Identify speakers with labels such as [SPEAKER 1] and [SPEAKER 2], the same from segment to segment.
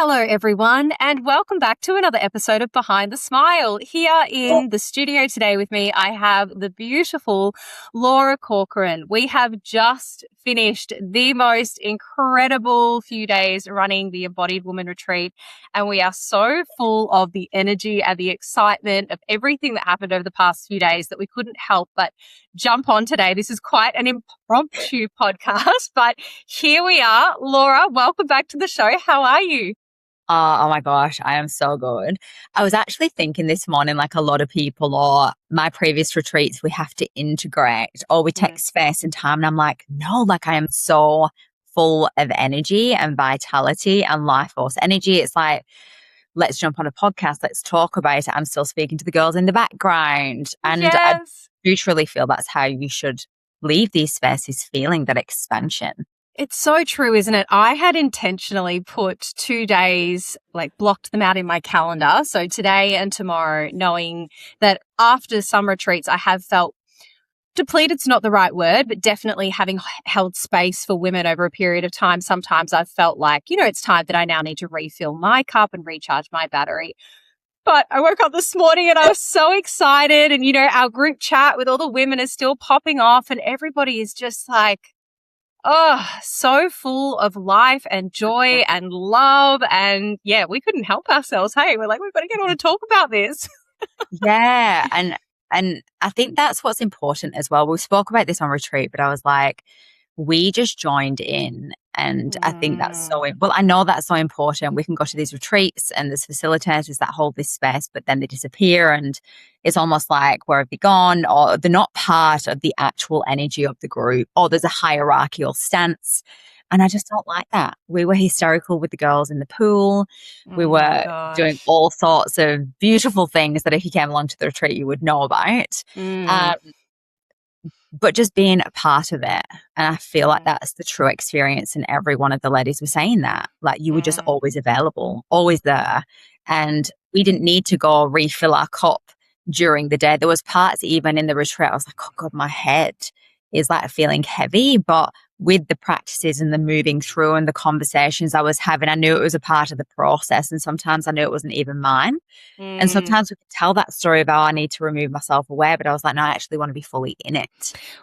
[SPEAKER 1] Hello, everyone, and welcome back to another episode of Behind the Smile. Here in the studio today with me, I have the beautiful Laura Corcoran. We have just finished the most incredible few days running the Embodied Woman retreat, and we are so full of the energy and the excitement of everything that happened over the past few days that we couldn't help but jump on today. This is quite an impromptu podcast, but here we are. Laura, welcome back to the show. How are you?
[SPEAKER 2] Oh my gosh, I am so good. I was actually thinking this morning, like a lot of people or my previous retreats, we have to integrate or we take space and time. And I'm like, no, like I am so full of energy and vitality and life force energy. It's like, let's jump on a podcast. Let's talk about it. I'm still speaking to the girls in the background. And I do truly feel that's how you should leave these spaces, feeling that expansion.
[SPEAKER 1] It's so true, isn't it? I had intentionally put 2 days, blocked them out in my calendar. So today and tomorrow, knowing that after some retreats, I have felt depleted's not the right word, but definitely having held space for women over a period of time. Sometimes I've felt like, it's time that I now need to refill my cup and recharge my battery. But I woke up this morning and I was so excited. And, our group chat with all the women is still popping off and everybody is just like, oh, so full of life and joy and love. And yeah, we couldn't help ourselves. Hey, we're like, we've got to get on and talk about this.
[SPEAKER 2] Yeah. And I think that's what's important as well. We spoke about this on retreat, but I was like, we just joined in. And I think that's I know that's so important. We can go to these retreats and there's facilitators that hold this space, but then they disappear and it's almost like, where have they gone? Or they're not part of the actual energy of the group, or there's a hierarchical stance. And I just don't like that. We were hysterical with the girls in the pool. We were doing all sorts of beautiful things that if you came along to the retreat, you would know about. But just being a part of it. And I feel like that's the true experience. And every one of the ladies were saying that. Like you were just always available, always there. And we didn't need to go refill our cup during the day. There was parts even in the retreat, I was like, oh God, my head is like feeling heavy. But with the practices and the moving through and the conversations I was having, I knew it was a part of the process. And sometimes I knew it wasn't even mine. And sometimes we could tell that story of, oh, I need to remove myself away. But I was like, no, I actually want to be fully in it.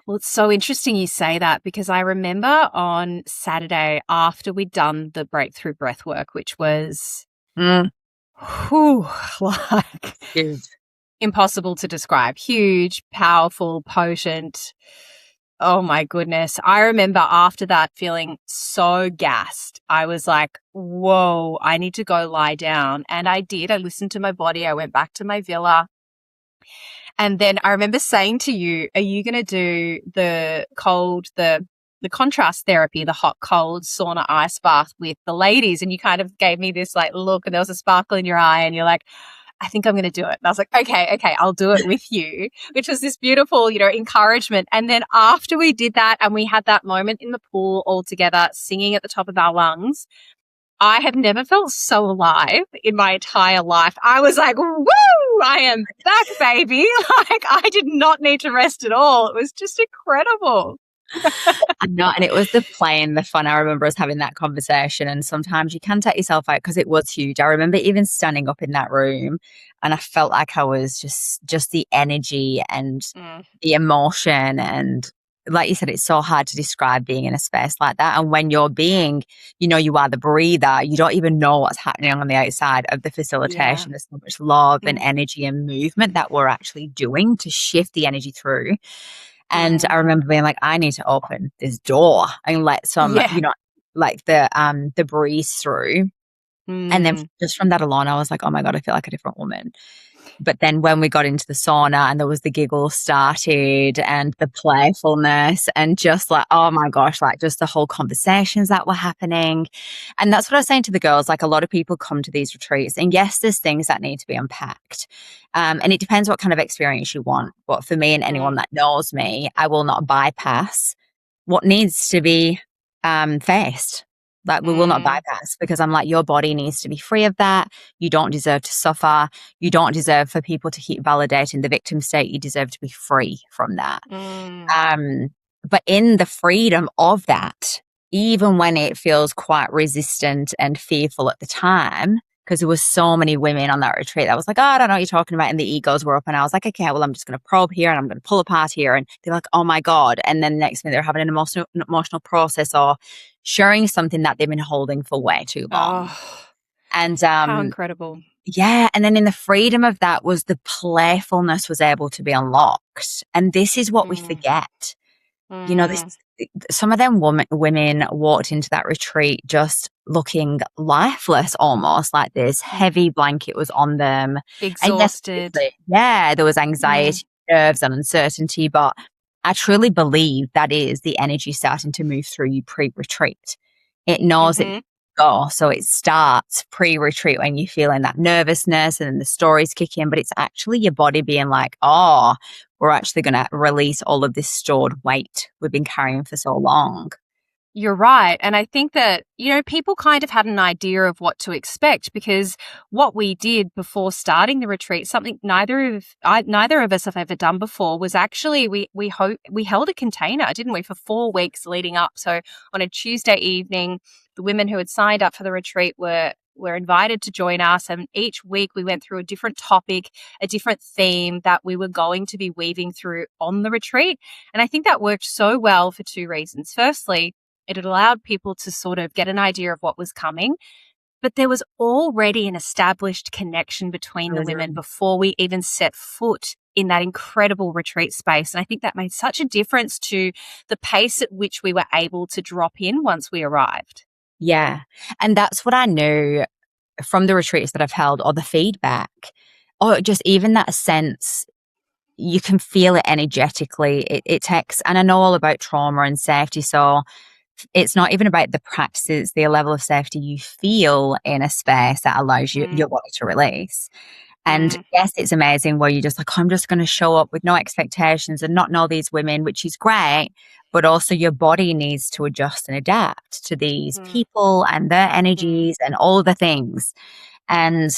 [SPEAKER 1] Well, it's so interesting you say that, because I remember on Saturday after we'd done the breakthrough breath work, which was
[SPEAKER 2] Huge.
[SPEAKER 1] Impossible to describe. Huge, powerful, potent. Oh my goodness. I remember after that feeling so gassed. I was like, whoa, I need to go lie down. And I did. I listened to my body. I went back to my villa. And then I remember saying to you, are you going to do the contrast therapy, the hot, cold sauna ice bath with the ladies? And you kind of gave me this look and there was a sparkle in your eye and you're like, I think I'm going to do it. And I was like, okay, I'll do it with you, which was this beautiful, encouragement. And then after we did that and we had that moment in the pool all together, singing at the top of our lungs, I have never felt so alive in my entire life. I was like, woo, I am back, baby. I did not need to rest at all. It was just incredible.
[SPEAKER 2] And it was the play and the fun. I remember us having that conversation, and sometimes you can take yourself out because it was huge. I remember even standing up in that room and I felt like I was just the energy and the emotion. And like you said, it's so hard to describe being in a space like that. And when you're being, you are the breather, you don't even know what's happening on the outside of the facilitation. There's so much love and energy and movement that we're actually doing to shift the energy through. And I remember being like, I need to open this door and let some, the breeze through. And then just from that alone, I was like, oh my God, I feel like a different woman. But then when we got into the sauna and there was the giggle started and the playfulness and just oh my gosh, just the whole conversations that were happening. And that's what I was saying to the girls. A lot of people come to these retreats and yes, there's things that need to be unpacked. And it depends what kind of experience you want. But for me and anyone that knows me, I will not bypass what needs to be faced. We will not bypass, because I'm like, your body needs to be free of that. You don't deserve to suffer. You don't deserve for people to keep validating the victim state. You deserve to be free from that. But in the freedom of that, even when it feels quite resistant and fearful at the time, because there was so many women on that retreat that was like, oh, I don't know what you're talking about. And the egos were up. And I was like, okay, well, I'm just going to probe here and I'm going to pull apart here. And they're like, oh my God. And then the next minute they're having an emotional process or sharing something that they've been holding for way too long.
[SPEAKER 1] Oh,
[SPEAKER 2] And
[SPEAKER 1] how incredible.
[SPEAKER 2] yeah. And then in the freedom of that was the playfulness was able to be unlocked. And this is what we forget. You know, some of them women walked into that retreat just looking lifeless, almost like this heavy blanket was on them.
[SPEAKER 1] Exhausted.
[SPEAKER 2] And yes, there was anxiety, nerves, and uncertainty. But I truly believe that is the energy starting to move through you pre-retreat. It knows it go. So it starts pre-retreat when you're feeling that nervousness and then the stories kick in, but it's actually your body being like, oh, we're actually going to release all of this stored weight we've been carrying for so long.
[SPEAKER 1] You're right. And I think that, you know, people kind of had an idea of what to expect because what we did before starting the retreat, something neither of us have ever done before, was actually we held a container, didn't we, for 4 weeks leading up. So on a Tuesday evening, the women who had signed up for the retreat were invited to join us, and each week we went through a different topic, a different theme that we were going to be weaving through on the retreat. And I think that worked so well for 2 reasons. Firstly, it had allowed people to sort of get an idea of what was coming, but there was already an established connection between the women before we even set foot in that incredible retreat space. And I think that made such a difference to the pace at which we were able to drop in once we arrived.
[SPEAKER 2] Yeah. And that's what I knew from the retreats that I've held, or the feedback, or just even that sense. You can feel it energetically. It takes, and I know all about trauma and safety, so it's not even about the practices, the level of safety you feel in a space that allows your body to release. And yes, it's amazing where you're just like, I'm just going to show up with no expectations and not know these women, which is great. But also your body needs to adjust and adapt to these people and their energies and all the things. And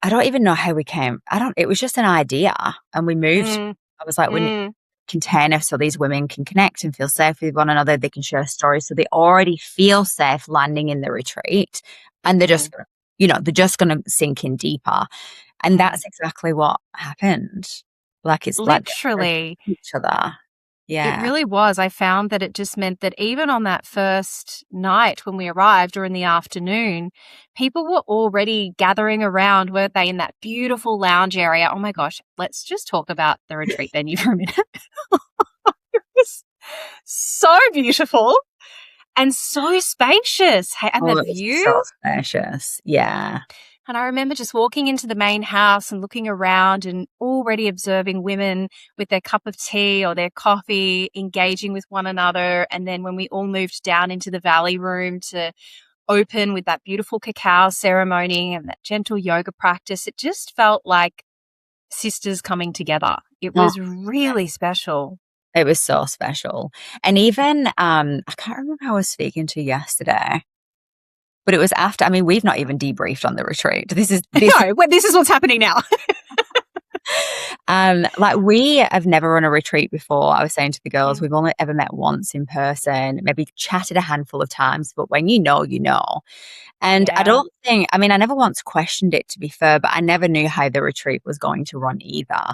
[SPEAKER 2] I don't even know how we came. It was just an idea and we moved. I was like, we container so these women can connect and feel safe with one another. They can share stories. So they already feel safe landing in the retreat, and they're just, they're just going to sink in deeper. And that's exactly what happened. Like it's
[SPEAKER 1] literally
[SPEAKER 2] like each other. Yeah.
[SPEAKER 1] It really was. I found that it just meant that even on that first night when we arrived, or in the afternoon, people were already gathering around, weren't they, in that beautiful lounge area. Oh my gosh, let's just talk about the retreat venue for a minute. It was so beautiful and so spacious. And the view.
[SPEAKER 2] So spacious. Yeah.
[SPEAKER 1] And I remember just walking into the main house and looking around and already observing women with their cup of tea or their coffee, engaging with one another. And then when we all moved down into the valley room to open with that beautiful cacao ceremony and that gentle yoga practice, it just felt like sisters coming together. It was really special.
[SPEAKER 2] It was so special. And even, I can't remember who I was speaking to yesterday. But it was after, we've not even debriefed on the retreat. This is
[SPEAKER 1] what's happening now.
[SPEAKER 2] Like we have never run a retreat before. I was saying to the girls, we've only ever met once in person, maybe chatted a handful of times, but when you know, you know. And I don't think, I never once questioned it, to be fair, but I never knew how the retreat was going to run either.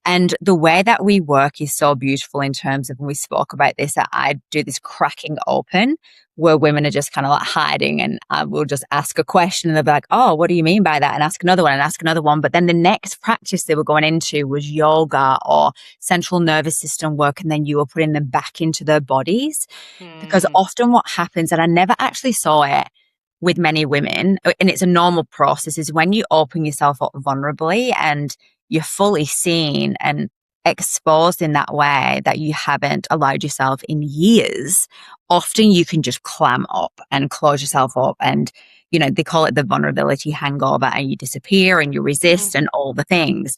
[SPEAKER 2] And the way that we work is so beautiful in terms of, when we spoke about this, that I do this cracking open where women are just kind of like hiding, and I will just ask a question and they'll be like, oh, what do you mean by that? And ask another one and ask another one. But then the next practice they were going into was yoga or central nervous system work. And then you were putting them back into their bodies. Because often what happens, and I never actually saw it with many women, and it's a normal process, is when you open yourself up vulnerably and you're fully seen and exposed in that way that you haven't allowed yourself in years, often you can just clam up and close yourself up, and they call it the vulnerability hangover, and you disappear and you resist and all the things.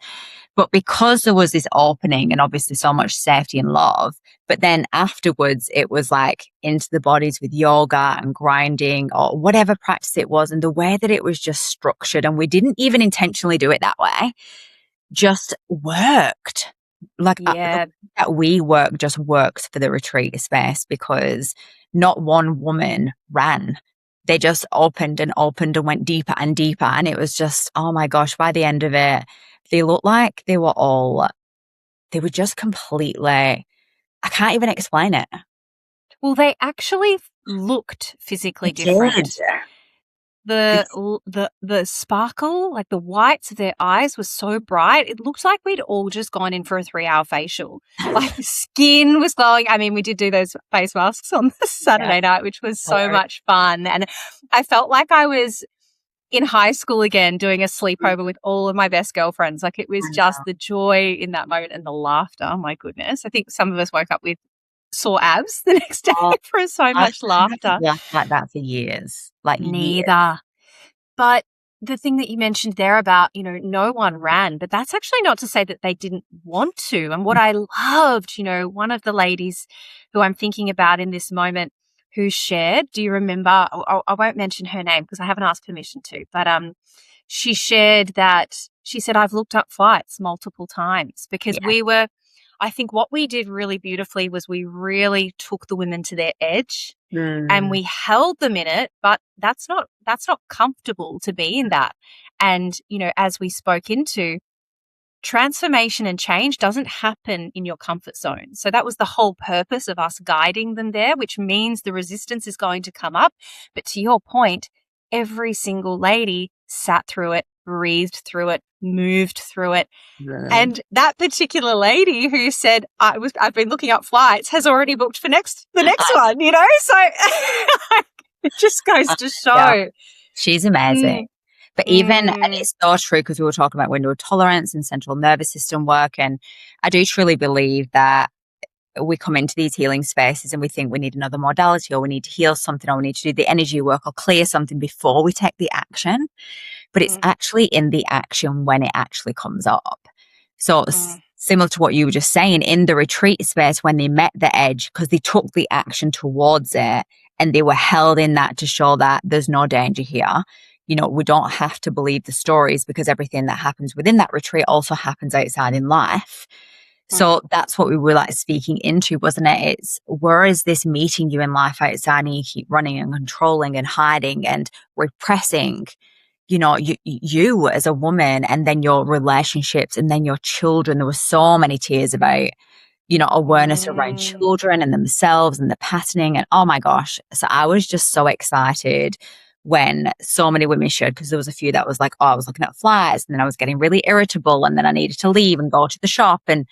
[SPEAKER 2] But because there was this opening and obviously so much safety and love, but then afterwards it was like into the bodies with yoga and grinding or whatever practice it was, and the way that it was just structured, and we didn't even intentionally do it that way, just worked. Like that we work just works for the retreat space, because not one woman ran. They just opened and went deeper and deeper. And it was just, oh my gosh, by the end of it, they looked like they were just completely, I can't even explain it.
[SPEAKER 1] Well, they actually looked physically different. The sparkle, like the whites of their eyes was so bright. It looked like we'd all just gone in for a 3-hour facial. Like the skin was glowing. I mean, we did do those face masks on the Saturday night, which was so much fun. And I felt like I was in high school again doing a sleepover with all of my best girlfriends. Like it was just the joy in that moment and the laughter. Oh my goodness. I think some of us woke up with sore abs the next day for so much laughter.
[SPEAKER 2] Laughed like that for years.
[SPEAKER 1] Neither. Years. But the thing that you mentioned there about, you know, no one ran, but that's actually not to say that they didn't want to. And what I loved, you know, one of the ladies who I'm thinking about in this moment who shared, do you remember, I won't mention her name because I haven't asked permission to, but she shared that she said, I've looked up flights multiple times because I think what we did really beautifully was we really took the women to their edge and we held them in it, but that's not comfortable to be in that. And, you know, as we spoke into, transformation and change doesn't happen in your comfort zone. So that was the whole purpose of us guiding them there, which means the resistance is going to come up. But to your point, every single lady sat through it, breathed through it, moved through it. And that particular lady who said, I've been looking up flights, has already booked for the next one, you know? So it just goes to show. Yeah.
[SPEAKER 2] She's amazing. But even, and it's so true because we were talking about window of tolerance and central nervous system work. And I do truly believe that we come into these healing spaces and we think we need another modality or we need to heal something or we need to do the energy work or clear something before we take the action. But it's actually in the action when it actually comes up. So similar to what you were just saying, in the retreat space when they met the edge, because they took the action towards it and they were held in that to show that there's no danger here. You know, we don't have to believe the stories because everything that happens within that retreat also happens outside in life. So that's what we were like speaking into, wasn't it? It's where is this meeting you in life outside and you keep running and controlling and hiding and repressing, you know, you as a woman and then your relationships and then your children. There were so many tears about, you know, awareness around children and themselves and the patterning and oh my gosh. So I was just so excited when so many women shared, because there was a few that was like, oh, I was looking at flights and then I was getting really irritable and then I needed to leave and go to the shop and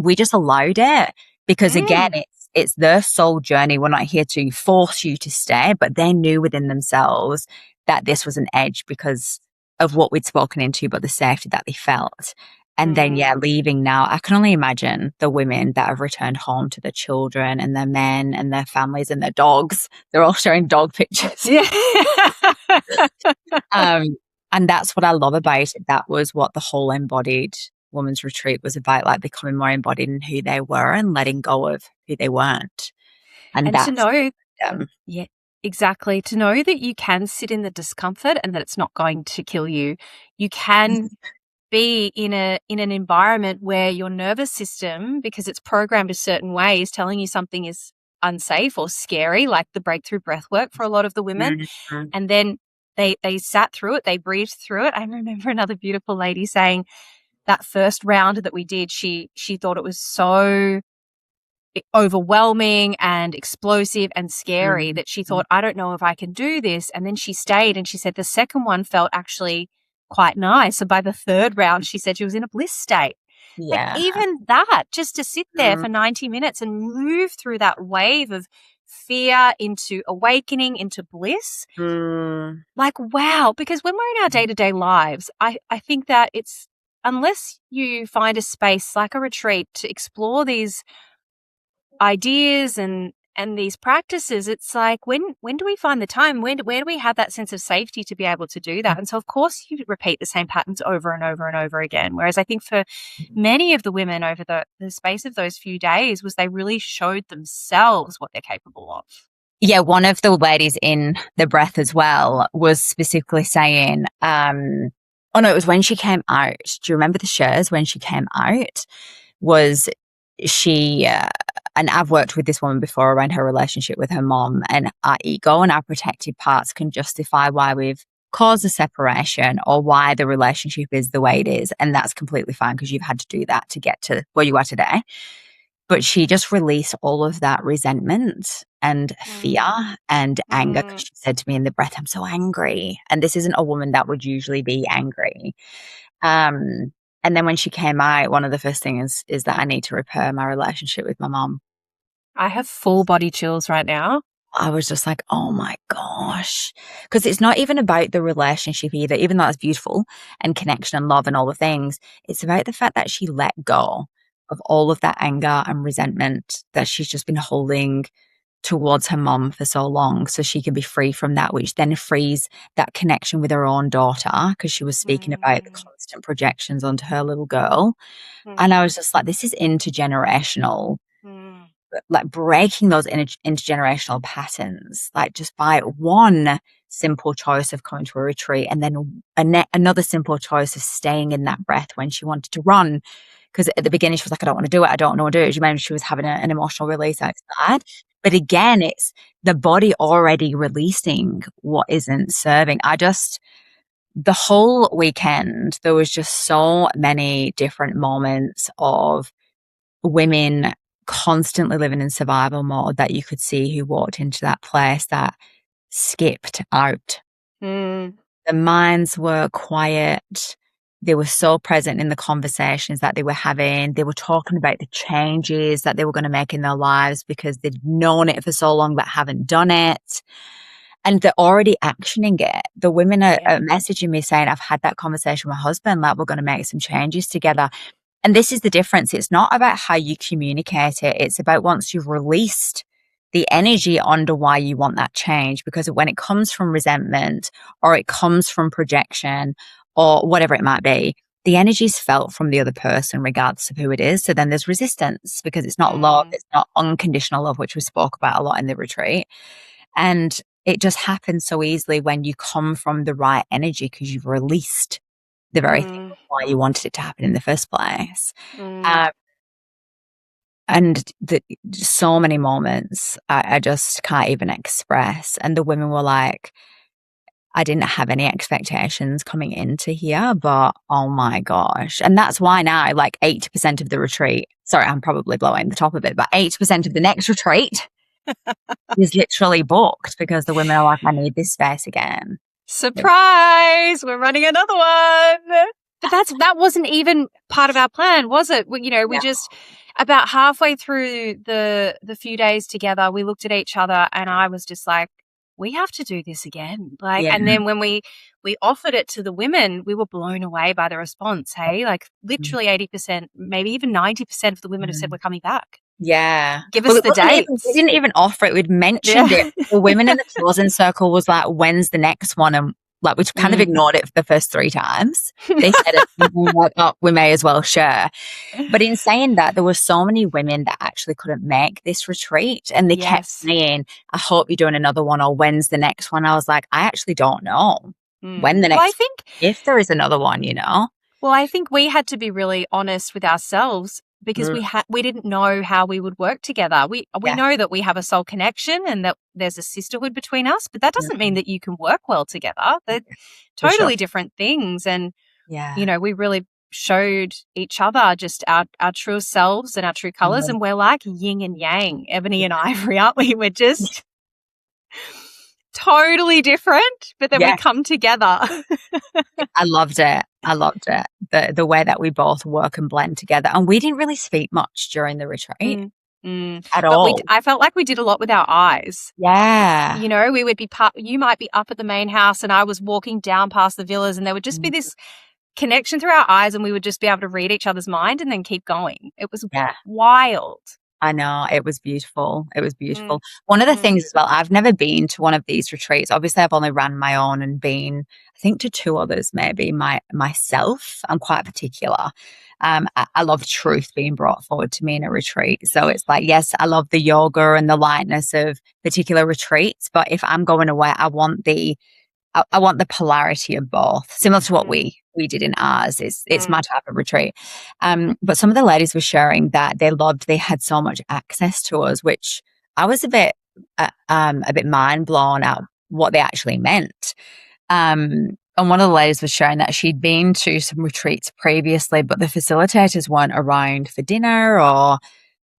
[SPEAKER 2] we just allowed it because again, it's their soul journey. We're not here to force you to stay, but they knew within themselves that this was an edge because of what we'd spoken into, but the safety that they felt. And then, leaving now, I can only imagine the women that have returned home to their children and their men and their families and their dogs. They're all sharing dog pictures.
[SPEAKER 1] Yeah.
[SPEAKER 2] And that's what I love about it. That was what the whole Embodied Woman's Retreat was about, like becoming more embodied in who they were and letting go of who they weren't. And
[SPEAKER 1] to know, exactly. To know that you can sit in the discomfort and that it's not going to kill you. You can be in an environment where your nervous system, because it's programmed a certain way, is telling you something is unsafe or scary, like the breakthrough breath work for a lot of the women. And then they sat through it, they breathed through it. I remember another beautiful lady saying that first round that we did, she thought it was so overwhelming and explosive and scary that she thought, I don't know if I can do this. And then she stayed and she said the second one felt actually quite nice. So by the third round, she said she was in a bliss state.
[SPEAKER 2] Yeah.
[SPEAKER 1] Like even that, just to sit there for 90 minutes and move through that wave of fear into awakening, into bliss. Like, wow. Because when we're in our day-to-day lives, I think that it's, unless you find a space like a retreat to explore these ideas and these practices, it's like, when do we find the time? Where do we have that sense of safety to be able to do that? And so, of course, you repeat the same patterns over and over and over again. Whereas I think for many of the women over the space of those few days was they really showed themselves what they're capable of.
[SPEAKER 2] Yeah, one of the ladies in the breath as well was specifically saying, it was when she came out. Do you remember the shares when she came out? Was she and I've worked with this woman before around her relationship with her mom, and our ego and our protective parts can justify why we've caused a separation or why the relationship is the way it is, and that's completely fine because you've had to do that to get to where you are today. But she just released all of that resentment and fear and anger, because she said to me in the breath, I'm so angry. And this isn't a woman that would usually be angry. And then when she came out, one of the first things is that I need to repair my relationship with my mom.
[SPEAKER 1] I have full body chills right now.
[SPEAKER 2] I was just like, oh my gosh. Because it's not even about the relationship either, even though that's beautiful and connection and love and all the things. It's about the fact that she let go of all of that anger and resentment that she's just been holding towards her mom for so long, so she can be free from that, which then frees that connection with her own daughter, because she was speaking about the constant projections onto her little girl. And I was just like, this is intergenerational. Like breaking those intergenerational patterns, like just by one simple choice of coming to a retreat, and then another simple choice of staying in that breath when she wanted to run. Because at the beginning she was like, I don't want to do it. I don't want to do it. You remember she was having an emotional release outside. But again, it's the body already releasing what isn't serving. The whole weekend, there was just so many different moments of women constantly living in survival mode that you could see who walked into that place that skipped out. The minds were quiet. They were so present in the conversations that they were having. They were talking about the changes that they were going to make in their lives because they'd known it for so long but haven't done it. And they're already actioning it. The women are messaging me saying, I've had that conversation with my husband, like we're going to make some changes together. And this is the difference. It's not about how you communicate it. It's about once you've released the energy under why you want that change. Because when it comes from resentment or it comes from projection or whatever it might be, the energy is felt from the other person regardless of who it is. So then there's resistance because it's not love. It's not unconditional love, which we spoke about a lot in the retreat. And it just happens so easily when you come from the right energy because you've released the very thing why you wanted it to happen in the first place. And so many moments I just can't even express. And the women were like, I didn't have any expectations coming into here, but oh my gosh. And that's why now, like 80% of the retreat, sorry, I'm probably blowing the top of it, but 80% of the next retreat is literally booked because the women are like, I need this space again.
[SPEAKER 1] Surprise! We're running another one. But that wasn't even part of our plan, was it? We just about halfway through the few days together, we looked at each other and I was just like, we have to do this again. And then when we offered it to the women, we were blown away by the response. Hey, like literally 80%, maybe even 90% of the women have said we're coming back.
[SPEAKER 2] Yeah.
[SPEAKER 1] Give us the dates.
[SPEAKER 2] We didn't even offer it. We'd mentioned it. The women in the closing circle was like, when's the next one? And like, we kind of ignored it for the first 3 times. They said it. Like, oh, we may as well share. But in saying that, there were so many women that actually couldn't make this retreat. And they kept saying, I hope you're doing another one, or when's the next one? I was like, I actually don't know when the next if there is another one,
[SPEAKER 1] Well, I think we had to be really honest with ourselves because we didn't know how we would work together. We know that we have a soul connection and that there's a sisterhood between us, but that doesn't mean that you can work well together. They're totally different things. And, we really showed each other just our true selves and our true colors. And we're like yin and yang, ebony and ivory, aren't we? We're just totally different, but then we come together.
[SPEAKER 2] I loved it. The way that we both work and blend together. And we didn't really speak much during the retreat at all.
[SPEAKER 1] I felt like we did a lot with our eyes.
[SPEAKER 2] Yeah.
[SPEAKER 1] We would be you might be up at the main house and I was walking down past the villas and there would just be this connection through our eyes and we would just be able to read each other's mind and then keep going. It was wild.
[SPEAKER 2] I know. It was beautiful. One of the things as well, I've never been to one of these retreats. Obviously, I've only ran my own and been, I think, to 2 others, maybe myself. I'm quite particular. I love truth being brought forward to me in a retreat. So it's like, yes, I love the yoga and the lightness of particular retreats. But if I'm going away, I want the I want the polarity of both, similar to what we did in ours. It's my type of retreat. But some of the ladies were sharing that they had so much access to us, which I was a bit mind blown at what they actually meant. And one of the ladies was sharing that she'd been to some retreats previously, but the facilitators weren't around for dinner, or,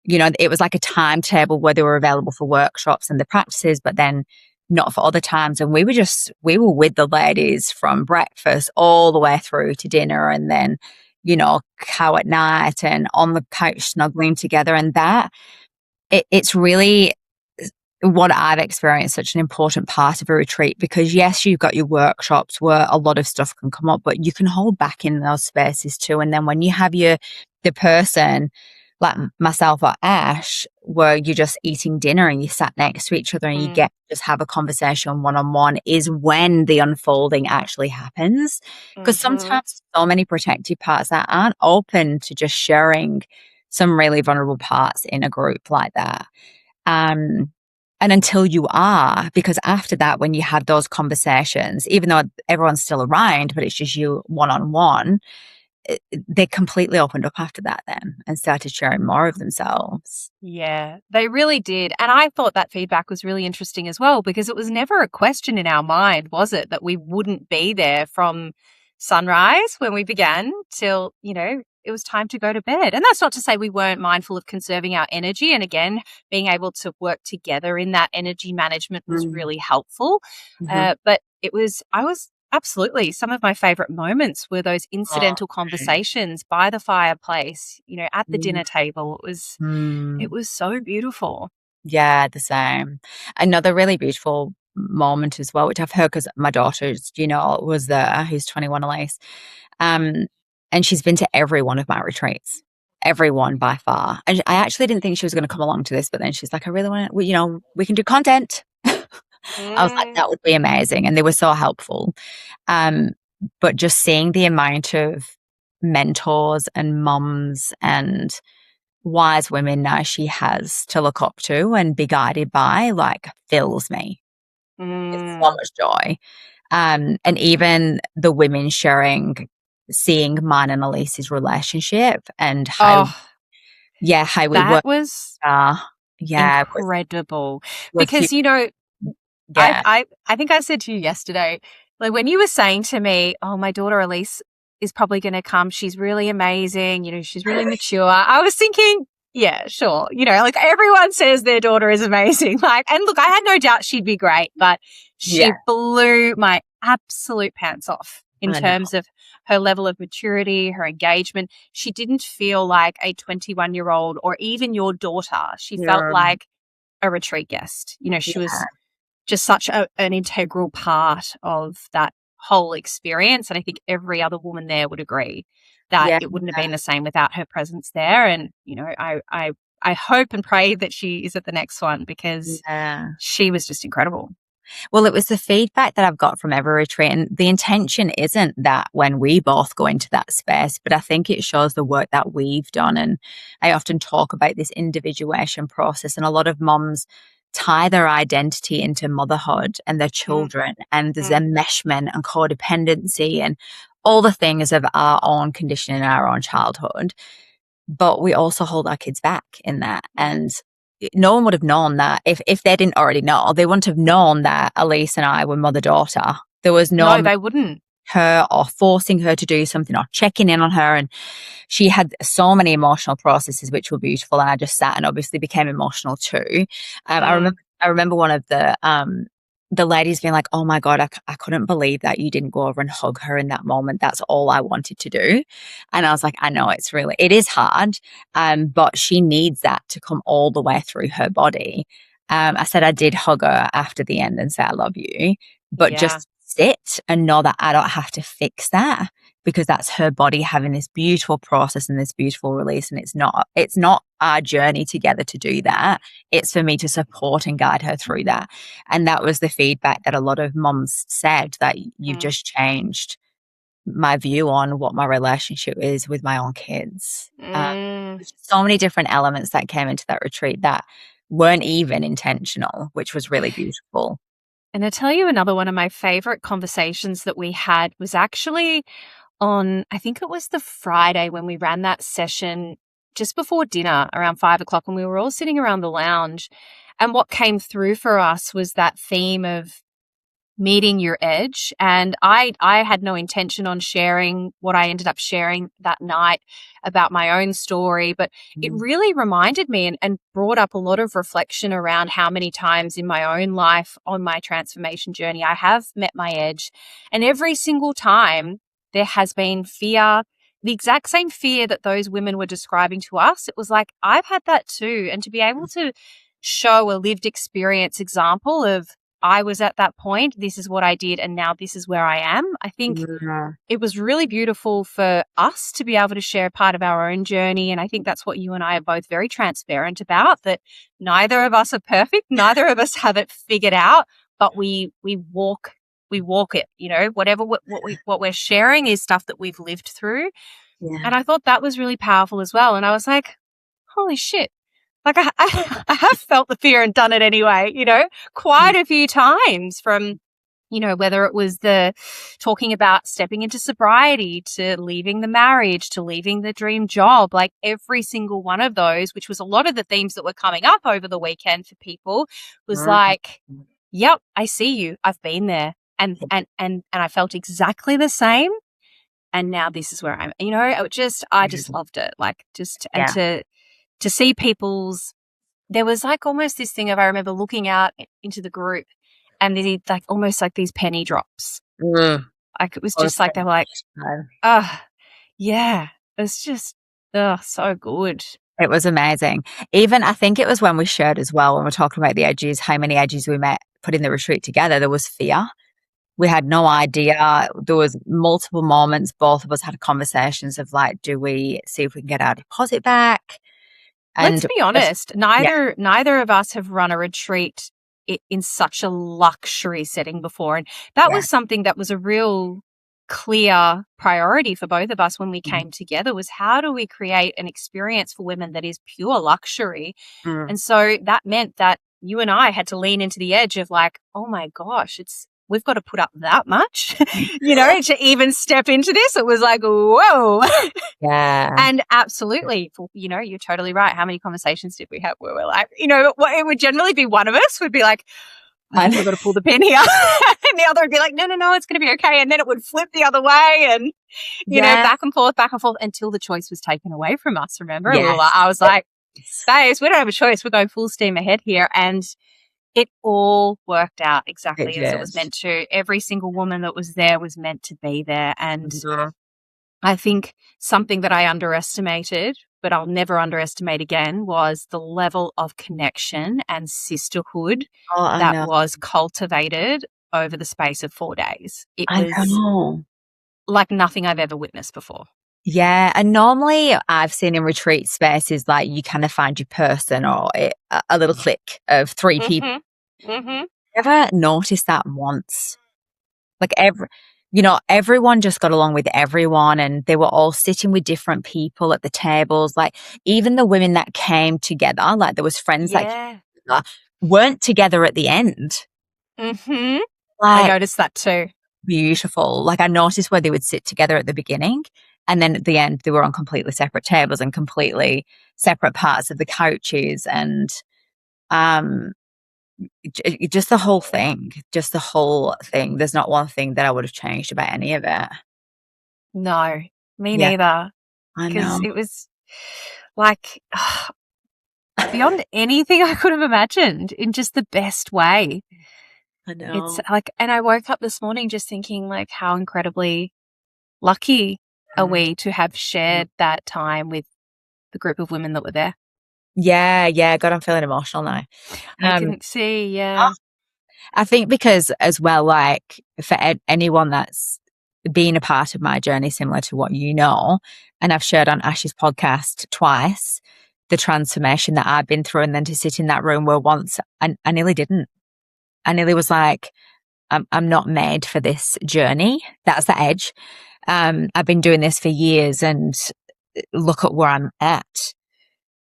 [SPEAKER 2] you know, it was like a timetable where they were available for workshops and the practices, but then not for other times. And we were with the ladies from breakfast all the way through to dinner, and then, you know, cow at night and on the couch snuggling together. And that it's really what I've experienced, such an important part of a retreat, because yes, you've got your workshops where a lot of stuff can come up, but you can hold back in those spaces too. And then when you have the person like myself or Ash, where you're just eating dinner and you sat next to each other and you get to just have a conversation one-on-one, is when the unfolding actually happens. Because sometimes so many protective parts that aren't open to just sharing some really vulnerable parts in a group like that. And until you are, because after that, when you have those conversations, even though everyone's still around, but it's just you one-on-one, they completely opened up after that then and started sharing more of themselves.
[SPEAKER 1] Yeah, they really did. And I thought that feedback was really interesting as well, because it was never a question in our mind, was it, that we wouldn't be there from sunrise when we began till, you know, it was time to go to bed. And that's not to say we weren't mindful of conserving our energy. And again, being able to work together in that energy management was really helpful. But I was absolutely, some of my favorite moments were those incidental conversations by the fireplace, you know, at the dinner table. It was so beautiful.
[SPEAKER 2] Yeah, the same. Another really beautiful moment as well, which I've heard because my daughter's, you know, was there, who's 21, Elise. And she's been to every one of my retreats, everyone by far. And I actually didn't think she was going to come along to this, but then she's like, I really want to, you know, we can do content. I was like, that would be amazing. And they were so helpful. But just seeing the amount of mentors and mums and wise women now she has to look up to and be guided by, like, fills me. It's so much joy. And even the women seeing mine and Elise's relationship and how we
[SPEAKER 1] that
[SPEAKER 2] work.
[SPEAKER 1] Was incredible. Because, you know, I think I said to you yesterday, like when you were saying to me, oh, my daughter Elise is probably going to come. She's really amazing. You know, she's really mature. I was thinking, yeah, sure. You know, like everyone says their daughter is amazing. Like, and look, I had no doubt she'd be great, but she blew my absolute pants off in terms of her level of maturity, her engagement. She didn't feel like a 21-year-old or even your daughter. She felt like a retreat guest. You know, she was just such an integral part of that whole experience. And I think every other woman there would agree that it wouldn't have been the same without her presence there. And, you know, I hope and pray that she is at the next one, because she was just incredible.
[SPEAKER 2] Well, it was the feedback that I've got from every retreat, and the intention isn't that when we both go into that space, but I think it shows the work that we've done. And I often talk about this individuation process, and a lot of moms tie their identity into motherhood and their children, and there's enmeshment and codependency and all the things of our own conditioning in our own childhood. But we also hold our kids back in that. And no one would have known that if they didn't already know. They wouldn't have known that Elise and I were mother-daughter. There was no
[SPEAKER 1] they wouldn't.
[SPEAKER 2] Her or forcing her to do something or checking in on her. And she had so many emotional processes which were beautiful, and I just sat and obviously became emotional too. I remember one of the ladies being like, oh my God, I couldn't believe that you didn't go over and hug her in that moment. That's all I wanted to do. And I was like, I know it is hard, but she needs that to come all the way through her body. I said I did hug her after the end and say, I love you, but just sit and know that I don't have to fix that, because that's her body having this beautiful process and this beautiful release. And it's not our journey together to do that. It's for me to support and guide her through that. And that was the feedback that a lot of moms said, that you've just changed my view on what my relationship is with my own kids. There's so many different elements that came into that retreat that weren't even intentional, which was really beautiful.
[SPEAKER 1] And I tell you, another one of my favorite conversations that we had was actually on, I think it was the Friday when we ran that session just before dinner around 5 o'clock, and we were all sitting around the lounge. And what came through for us was that theme of meeting your edge. And I had no intention on sharing what I ended up sharing that night about my own story, but it really reminded me and brought up a lot of reflection around how many times in my own life on my transformation journey I have met my edge. And every single time there has been fear, the exact same fear that those women were describing to us. It was like, I've had that too. And to be able to show a lived experience example of, I was at that point, this is what I did, and now this is where I am. I think it was really beautiful for us to be able to share part of our own journey. And I think that's what you and I are both very transparent about, that neither of us are perfect. Neither of us have it figured out, but we walk it, you know, whatever what we're sharing is stuff that we've lived through. Yeah. And I thought that was really powerful as well. And I was like, holy shit. Like I have felt the fear and done it anyway, you know, quite a few times, from, you know, whether it was the talking about stepping into sobriety to leaving the marriage to leaving the dream job, like every single one of those, which was a lot of the themes that were coming up over the weekend for people, was like, yep, I see you. I've been there. And I felt exactly the same. And now this is where I'm, you know, I just loved it. Like and to see people's, there was like almost this thing of, I remember looking out into the group and they like almost like these penny drops. Like it was just like, they were like, yeah, it's just, so good.
[SPEAKER 2] It was amazing. Even, I think it was when we shared as well, when we're talking about the edges, how many edges we put in the retreat together, there was fear. We had no idea. There was multiple moments. Both of us had conversations of like, do we see if we can get our deposit back? And
[SPEAKER 1] let's be honest, neither of us have run a retreat in such a luxury setting before. And that was something that was a real clear priority for both of us when we came together, was how do we create an experience for women that is pure luxury? And so that meant that you and I had to lean into the edge of like, oh my gosh, we've got to put up that much, you know, to even step into this. It was like, whoa.
[SPEAKER 2] Yeah.
[SPEAKER 1] And absolutely, you know, you're totally right. How many conversations did we have where we're like, you know, it would generally be one of us would be like, I think we've got to pull the pin here. And the other would be like, no, it's going to be okay. And then it would flip the other way and, you know, back and forth until the choice was taken away from us. Remember? Yes. I was like, babes, we don't have a choice. We're going full steam ahead here. And it all worked out exactly as it was meant to. Every single woman that was there was meant to be there. And I think something that I underestimated, but I'll never underestimate again, was the level of connection and sisterhood that was cultivated over the space of 4 days. It was like nothing I've ever witnessed before.
[SPEAKER 2] Yeah. And normally I've seen in retreat spaces, like you kind of find your person or a little clique of 3 people. Never noticed that once. Like everyone just got along with everyone, and they were all sitting with different people at the tables. Like even the women that came together, like there was friends that weren't together at the end.
[SPEAKER 1] Like, I noticed that too.
[SPEAKER 2] Beautiful. Like I noticed where they would sit together at the beginning, and then at the end they were on completely separate tables and completely separate parts of the couches, and just the whole thing. There's not one thing that I would have changed about any of it.
[SPEAKER 1] No, me neither.
[SPEAKER 2] I know.
[SPEAKER 1] Because it was like beyond anything I could have imagined, in just the best way.
[SPEAKER 2] I know.
[SPEAKER 1] It's like, and I woke up this morning just thinking like, how incredibly lucky are we to have shared that time with the group of women that were there.
[SPEAKER 2] Yeah. God, I'm feeling emotional now.
[SPEAKER 1] I can see, yeah.
[SPEAKER 2] I think because as well, like for anyone that's been a part of my journey, similar to what you know, and I've shared on Ash's podcast twice, the transformation that I've been through, and then to sit in that room where once I nearly didn't. I nearly was like, I'm not made for this journey. That's the edge. I've been doing this for years and look at where I'm at.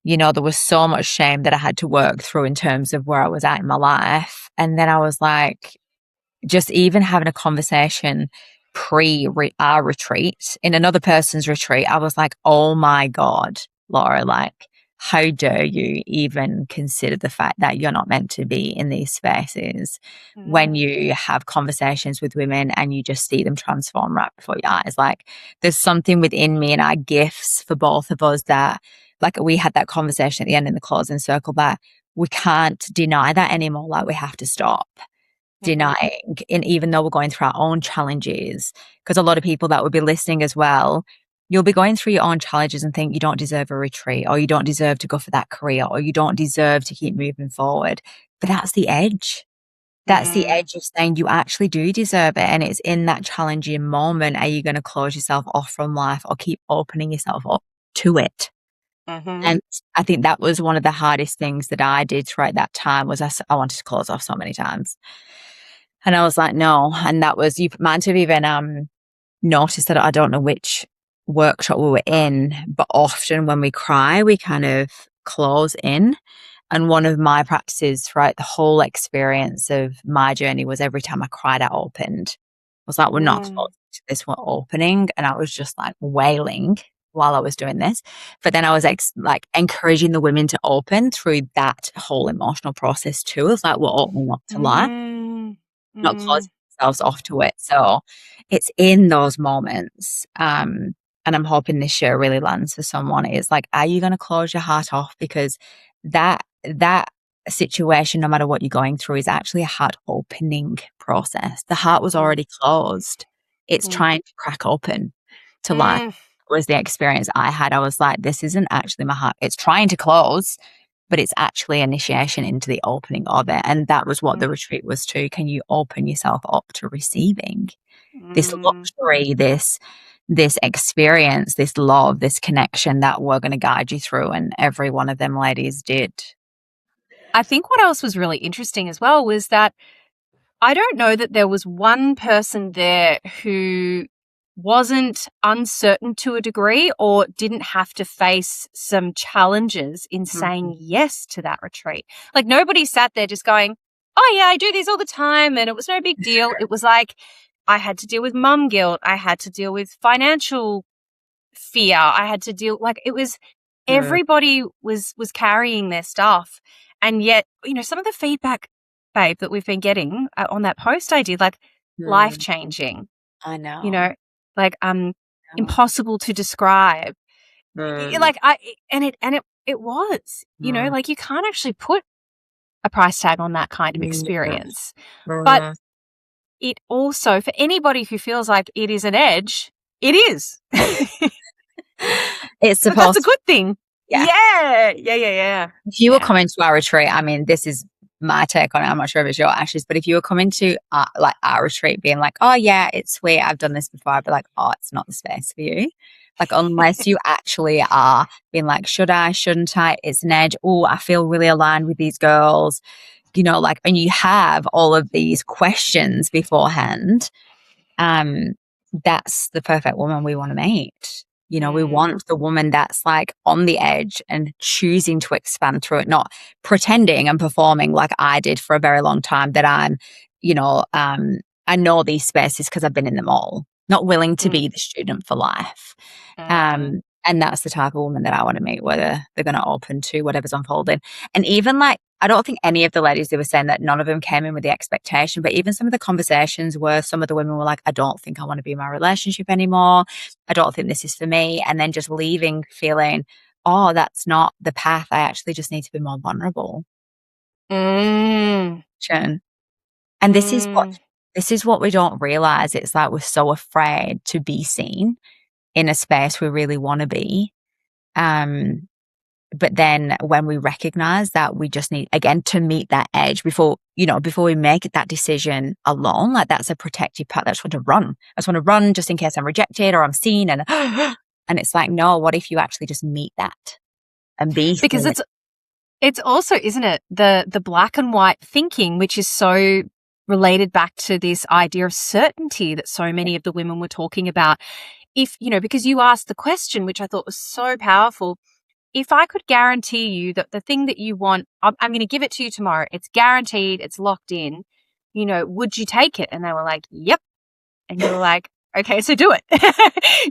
[SPEAKER 2] You know, there was so much shame that I had to work through in terms of where I was at in my life. And then I was like, just even having a conversation pre our retreat in another person's retreat, I was like, oh my God, Laura, like, how dare you even consider the fact that you're not meant to be in these spaces when you have conversations with women and you just see them transform right before your eyes? Like, there's something within me and our gifts for both of us that, like, we had that conversation at the end in the closing circle, that we can't deny that anymore. Like, we have to stop denying, and even though we're going through our own challenges, because a lot of people that would be listening as well, you'll be going through your own challenges and think you don't deserve a retreat, or you don't deserve to go for that career, or you don't deserve to keep moving forward. But that's the edge. That's the edge of saying you actually do deserve it. And it's in that challenging moment, are you going to close yourself off from life or keep opening yourself up to it? And I think that was one of the hardest things that I did throughout that time, was I wanted to close off so many times. And I was like, no. And that was, you might have even noticed that, I don't know which workshop we were in, but often when we cry, we kind of close in. And one of my practices throughout the whole experience of my journey was every time I cried, I opened. I was like, we're not closing to this, we're opening. And I was just like wailing while I was doing this. But then I was like encouraging the women to open through that whole emotional process too. It's like, we're opening up to life, not closing ourselves off to it. So it's in those moments. And I'm hoping this year really lands for someone. It's like, are you going to close your heart off? Because that situation, no matter what you're going through, is actually a heart opening process. The heart was already closed. It's trying to crack open to life. Was the experience I had. I was like, this isn't actually my heart. It's trying to close, but it's actually initiation into the opening of it. And that was what the retreat was too. Can you open yourself up to receiving this luxury, this experience, this love, this connection that we're going to guide you through? And every one of them ladies did.
[SPEAKER 1] I think what else was really interesting as well was that I don't know that there was one person there who wasn't uncertain to a degree or didn't have to face some challenges in saying yes to that retreat. Like, nobody sat there just going, oh yeah, I do these all the time and it was no big deal. It was like, I had to deal with mum guilt. I had to deal with financial fear. I had to deal, like, it was, everybody was carrying their stuff. And yet, you know, some of the feedback, babe, that we've been getting on that post I did, like, life-changing.
[SPEAKER 2] I know.
[SPEAKER 1] You know, like, impossible to describe. Like, it was, you know, like, you can't actually put a price tag on that kind of experience. But it also, for anybody who feels like it is an edge, it is.
[SPEAKER 2] It's supposed,
[SPEAKER 1] but that's a good thing. Yeah.
[SPEAKER 2] If you were coming to our retreat, I mean, this is my take on it. I'm not sure if it's your ashes, but if you were coming to like our retreat being like, oh yeah, it's sweet, I've done this before, I'd be like, oh, it's not the space for you. Like, unless you actually are being like, should I, shouldn't I? It's an edge. Oh, I feel really aligned with these girls, you know, like, and you have all of these questions beforehand. That's the perfect woman we want to meet. You know, we want the woman that's like on the edge and choosing to expand through it, not pretending and performing like I did for a very long time, that I'm, you know, I know these spaces because I've been in them all, not willing to be the student for life. And that's the type of woman that I want to meet, whether they're going to open to whatever's unfolding. And even like, I don't think any of the ladies, they were saying that none of them came in with the expectation, but even some of the conversations where some of the women were like, I don't think I want to be in my relationship anymore. I don't think this is for me. And then just leaving feeling, oh, that's not the path. I actually just need to be more vulnerable. And this is what we don't realize. It's like we're so afraid to be seen in a space we really want to be. But then when we recognize that we just need, again, to meet that edge before we make that decision alone, like, that's a protective part. I just want to run. I just want to run just in case I'm rejected or I'm seen. And it's like, no, what if you actually just meet that and be seen?
[SPEAKER 1] Because it's also, isn't it, the black and white thinking, which is so related back to this idea of certainty that so many of the women were talking about. If, you know, because you asked the question, which I thought was so powerful, if I could guarantee you that the thing that you want, I'm going to give it to you tomorrow, it's guaranteed, it's locked in, you know, would you take it? And they were like, yep. And you were like, okay, so do it.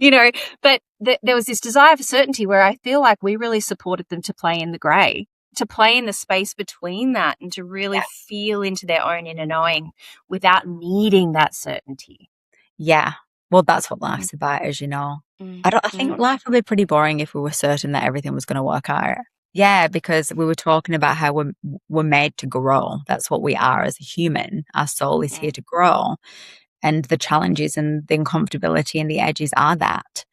[SPEAKER 1] You know, but there was this desire for certainty where I feel like we really supported them to play in the grey, to play in the space between that, and to really feel into their own inner knowing without needing that certainty.
[SPEAKER 2] Yeah. Well, that's what life's about, as you know. I think life would be pretty boring if we were certain that everything was going to work out. Yeah, because we were talking about how we're made to grow. That's what we are as a human. Our soul is here to grow. And the challenges and the uncomfortability and the edges are that.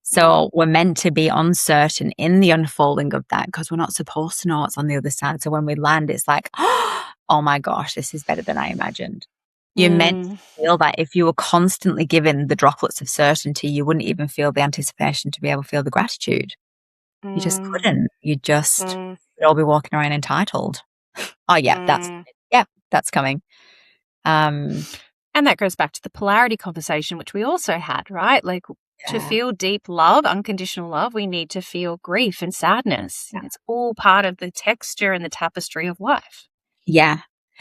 [SPEAKER 2] So we're meant to be uncertain in the unfolding of that because we're not supposed to know what's on the other side. So when we land, it's like, oh my gosh, this is better than I imagined. You're meant to feel that. If you were constantly given the droplets of certainty, you wouldn't even feel the anticipation to be able to feel the gratitude. You just couldn't. You'd all be walking around entitled. Oh yeah, that's coming.
[SPEAKER 1] And that goes back to the polarity conversation, which we also had, right? Like to feel deep love, unconditional love, we need to feel grief and sadness. Yeah. It's all part of the texture and the tapestry of life.
[SPEAKER 2] Yeah.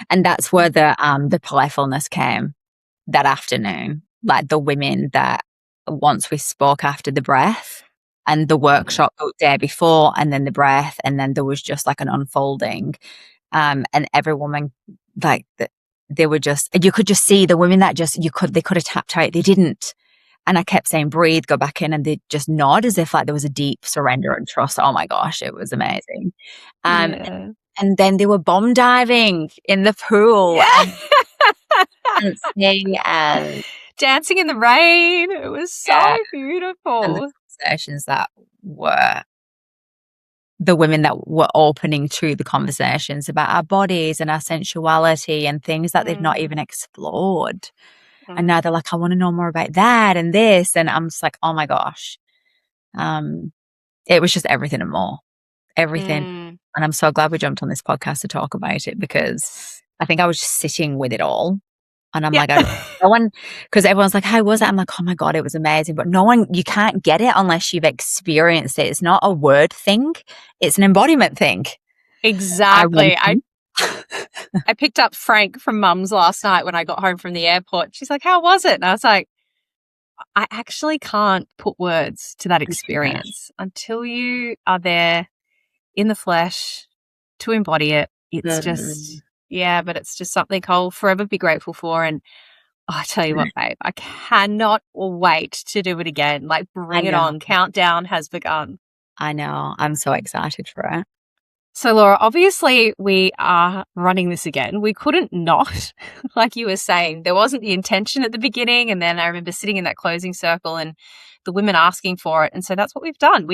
[SPEAKER 2] And that's where the playfulness came that afternoon. Like the women that once we spoke after the breath and the workshop the day before and then the breath, and then there was just like an unfolding. And every woman, like they were just, you could just see the women that just, they could have tapped out. They didn't. And I kept saying, breathe, go back in. And they just nod as if like there was a deep surrender and trust. Oh my gosh, it was amazing. And then they were bomb diving in the pool and dancing and
[SPEAKER 1] dancing in the rain. It was so beautiful.
[SPEAKER 2] And the conversations that were the women that were opening to the conversations about our bodies and our sensuality and things that they've not even explored. And now they're like, I want to know more about that and this. And I'm just like, oh my gosh. It was just everything and more. Everything. And I'm so glad we jumped on this podcast to talk about it because I think I was just sitting with it all. And I'm like, no one, because everyone's like, how was it? I'm like, oh my God, it was amazing. But no one, you can't get it unless you've experienced it. It's not a word thing. It's an embodiment thing.
[SPEAKER 1] Exactly. I picked up Frank from Mum's last night when I got home from the airport. She's like, how was it? And I was like, I actually can't put words to that experience until you are there in the flesh to embody it. It's just, but it's just something I'll forever be grateful for. And I tell you what, babe, I cannot wait to do it again. Like, bring it on. Countdown has begun.
[SPEAKER 2] I know. I'm so excited for it.
[SPEAKER 1] So, Laura, obviously we are running this again. We couldn't not, like you were saying. There wasn't the intention at the beginning. And then I remember sitting in that closing circle and the women asking for it. And so that's what we've done.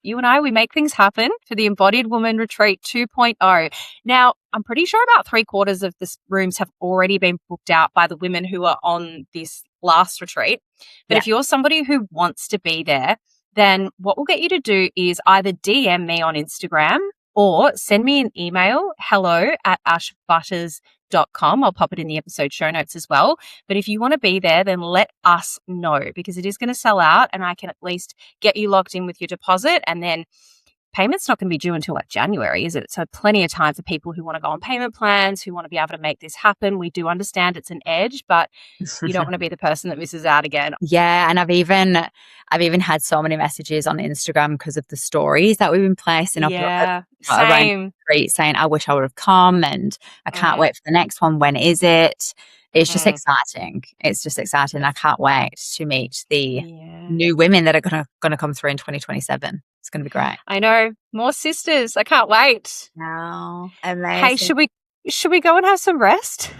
[SPEAKER 1] You and I, we make things happen for the Embodied Woman Retreat 2.0. Now, I'm pretty sure about 3/4 of the rooms have already been booked out by the women who are on this last retreat. But if you're somebody who wants to be there, then what we'll get you to do is either DM me on Instagram or send me an email, hello@ashbutters.com. I'll pop it in the episode show notes as well. But if you want to be there, then let us know because it is going to sell out and I can at least get you locked in with your deposit, and then payment's not going to be due until like January, is it? So plenty of time for people who want to go on payment plans, who want to be able to make this happen. We do understand it's an edge, but you don't want to be the person that misses out again.
[SPEAKER 2] Yeah, and I've even had so many messages on Instagram because of the stories that we've been placing up
[SPEAKER 1] around
[SPEAKER 2] the street saying, I wish I would have come and I can't wait for the next one. When is it? It's just exciting. It's just exciting. I can't wait to meet the new women that are going to come through in 2027. It's going to be great.
[SPEAKER 1] I know. More sisters. I can't wait.
[SPEAKER 2] No. Amazing.
[SPEAKER 1] Hey, should we go and have some rest?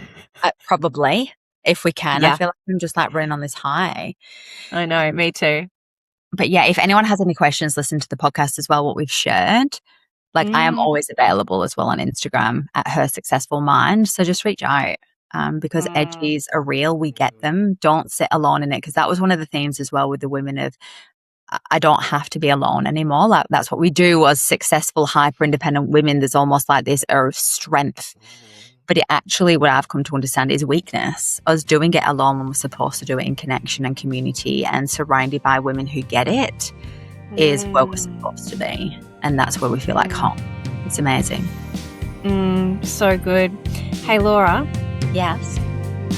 [SPEAKER 2] Probably, if we can. I feel like I'm just like running on this high.
[SPEAKER 1] I know. Me too.
[SPEAKER 2] But yeah, if anyone has any questions, listen to the podcast as well, what we've shared. Like I am always available as well on Instagram at Her Successful Mind. So just reach out because edges are real. We get them. Don't sit alone in it, because that was one of the themes as well with the women of, I don't have to be alone anymore. Like that's what we do as successful, hyper-independent women. There's almost like this air of strength. But it actually, what I've come to understand is weakness. Us doing it alone when we're supposed to do it in connection and community and surrounded by women who get it is where we're supposed to be. And that's where we feel like home. It's amazing.
[SPEAKER 1] So good. Hey, Laura,
[SPEAKER 2] Yes.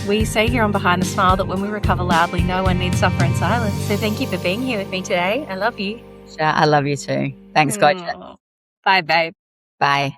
[SPEAKER 1] We say here on Behind the Smile that when we recover loudly, no one needs suffer in silence. So thank you for being here with me today. I love you.
[SPEAKER 2] Sure, I love you too. Thanks, Gotcha.
[SPEAKER 1] Bye, babe.
[SPEAKER 2] Bye.